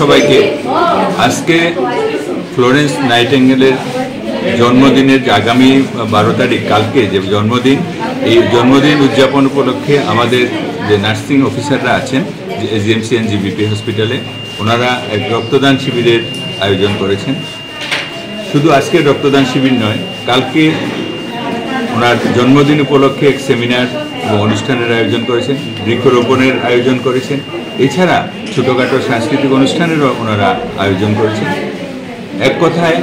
সবাইকে। আজকে ফ্লোরেন্স নাইটিঙ্গেলের জন্মদিনের যে আগামী 12 তারিখ, কালকে যে জন্মদিন, এই জন্মদিন উদযাপন উপলক্ষে আমাদের যে নার্সিং অফিসাররা আছেন জিএমসি অ্যান্ড জিবিপি হসপিটালে, ওনারা এক রক্তদান শিবিরের আয়োজন করেছেন। শুধু আজকে রক্তদান শিবির নয়, কালকে ওনার জন্মদিন উপলক্ষে এক সেমিনার এবং অনুষ্ঠানের আয়োজন করেছেন, বৃক্ষরোপণের আয়োজন করেছেন। এছাড়া ছোটোখাটো সাংস্কৃতিক অনুষ্ঠানেরও ওনারা আয়োজন করেছেন। এক কথায়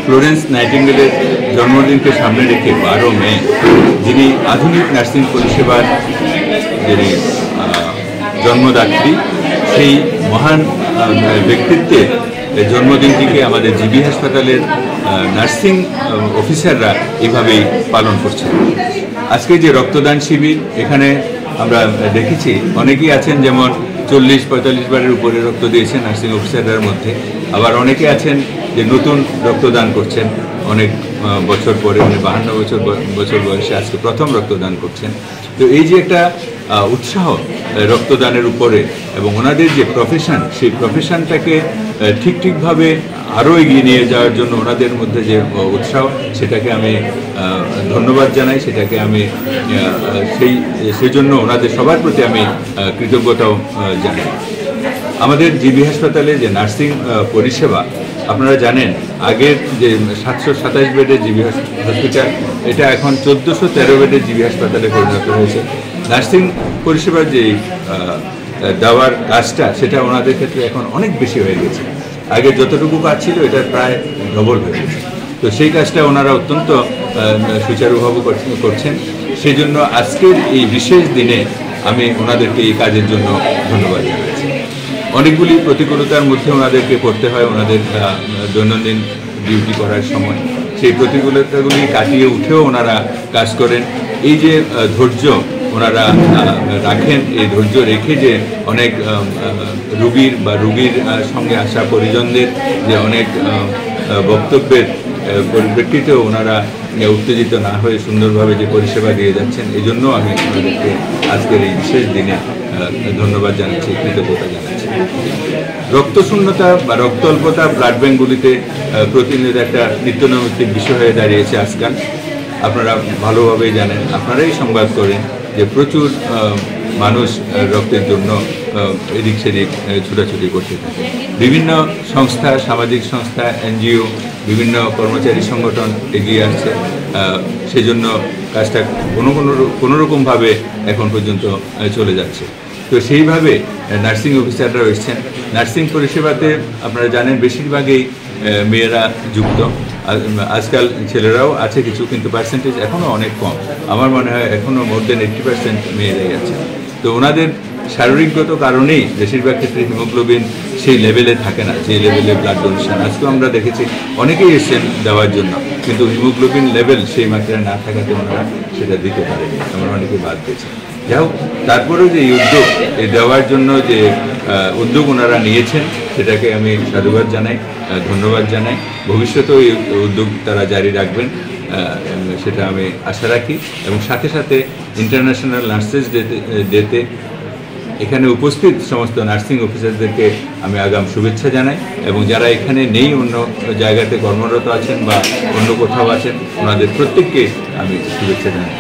ফ্লোরেন্স নাইটিঙ্গেলের জন্মদিনকে সামনে রেখে 12 মে, যিনি আধুনিক নার্সিং পরিষেবার যিনি জন্মদাত্রী, সেই মহান ব্যক্তিত্বের জন্মদিনটিকে আমাদের জিবি হাসপাতালের নার্সিং অফিসাররা এইভাবেই পালন করছেন। আজকে যে রক্তদান শিবির, এখানে আমরা দেখেছি অনেকেই আছেন, যেমন 40-45 বারের উপরে রক্ত দিয়েছেন নার্সিং অফিসারদের মধ্যে। আবার অনেকে আছেন যে নতুন রক্তদান করছেন অনেক বছর পরে, 52 বছর বয়সে আজকে প্রথম রক্তদান করছেন। তো এই যে একটা উৎসাহ রক্তদানের উপরে এবং ওনাদের যে প্রফেশন, সেই প্রফেশনটাকে ঠিকভাবে আরও এগিয়ে নিয়ে যাওয়ার জন্য ওনাদের মধ্যে যে উৎসাহ, সেটাকে আমি ধন্যবাদ জানাই। সেটাকে আমি সেই জন্য ওনাদের সবার প্রতি আমি কৃতজ্ঞতাও জানাই। আমাদের জিবি হাসপাতালে যে নার্সিং পরিষেবা, আপনারা জানেন আগের যে 727 বেডের জিবি হসপিটাল, এটা এখন 1413 বেডের জিবি হাসপাতালে পরিণত হয়েছে। নার্সিং পরিষেবার যে দেওয়ার কাজটা, সেটা ওনাদের ক্ষেত্রে এখন অনেক বেশি হয়ে গেছে। আগে যতটুকু কাজ ছিল, এটা প্রায় ডবল হয়ে গেছে। তো সেই কাজটা ওনারা অত্যন্ত সুচারুভাবে করছেন। সেই জন্য আজকের এই বিশেষ দিনে আমি ওনাদেরকে এই কাজের জন্য ধন্যবাদ জানাচ্ছি। অনেকগুলি প্রতিকূলতার মধ্যে ওনাদেরকে করতে হয় ওনাদের দৈনন্দিন ডিউটি করার সময়। সেই প্রতিকূলতাগুলি কাটিয়ে উঠেও ওনারা কাজ করেন। এই যে ধৈর্য ওনারা রাখেন, এই ধৈর্য রেখে যে অনেক রুগীর সঙ্গে আসা পরিজনদের যে অনেক বক্তব্যের পরিপ্রেক্ষিতেও ওনারা উত্তেজিত না হয়ে সুন্দরভাবে যে পরিষেবা দিয়ে যাচ্ছেন, এই জন্য আমি ওনাদেরকে আজকের এই বিশেষ দিনে ধন্যবাদ জানাচ্ছি, কৃতজ্ঞতা জানাচ্ছি। রক্তশূন্যতা বা রক্ত অল্পতা ব্লাড ব্যাঙ্কগুলিতে প্রতিনিয়ত একটা নিত্যনৈমিত্তিক বিষয় হয়ে দাঁড়িয়েছে আজকাল। আপনারা ভালোভাবেই জানেন, আপনারাই সংবাদ করেন যে প্রচুর মানুষ রক্তের জন্য এদিক সেদিক ছুটাছুটি করতে থাকে। বিভিন্ন সংস্থা, সামাজিক সংস্থা, এনজিও, বিভিন্ন কর্মচারী সংগঠন এগিয়ে আসছে। সেজন্য কাজটা কোনোরকমভাবে এখন পর্যন্ত চলে যাচ্ছে। তো সেইভাবে নার্সিং অফিসাররা এসছেন। নার্সিং পরিষেবাতে আপনারা জানেন বেশিরভাগই মেয়েরা যুক্ত। আজকাল ছেলেরাও আছে কিছু, কিন্তু পার্সেন্টেজ এখনও অনেক কম। আমার মনে হয় এখনও মোর দেন 80% মেয়েরাই আছে। তো ওনাদের শারীরিকগত কারণেই বেশিরভাগ ক্ষেত্রে হিমোগ্লোবিন সেই লেভেলে থাকে না, যে লেভেলে ব্লাড ডোনেশন। আজকেও আমরা দেখেছি অনেকেই এসছেন দেওয়ার জন্য, কিন্তু হিমোগ্লোবিন লেভেল সেই মাত্রায় না থাকাতে ওনারা সেটা দিতে পারেনি, আমরা অনেকে বাদ দিয়েছি। যাই হোক, তারপরেও যে উদ্যোগ, এই দেওয়ার জন্য যে উদ্যোগ ওনারা নিয়েছেন, সেটাকে আমি সাধুবাদ জানাই, ধন্যবাদ জানাই। ভবিষ্যতেও এই উদ্যোগ তারা জারি রাখবেন, সেটা আমি আশা রাখি। এবং সাথে সাথে ইন্টারন্যাশনাল নার্সেস ডেতে এখানে উপস্থিত সমস্ত নার্সিং অফিসারদেরকে আমি আগাম শুভেচ্ছা জানাই, এবং যারা এখানে নেই, অন্য জায়গাতে কর্মরত আছেন বা অন্য কোথাও আছেন, ওনাদের প্রত্যেককে আমি শুভেচ্ছা জানাই।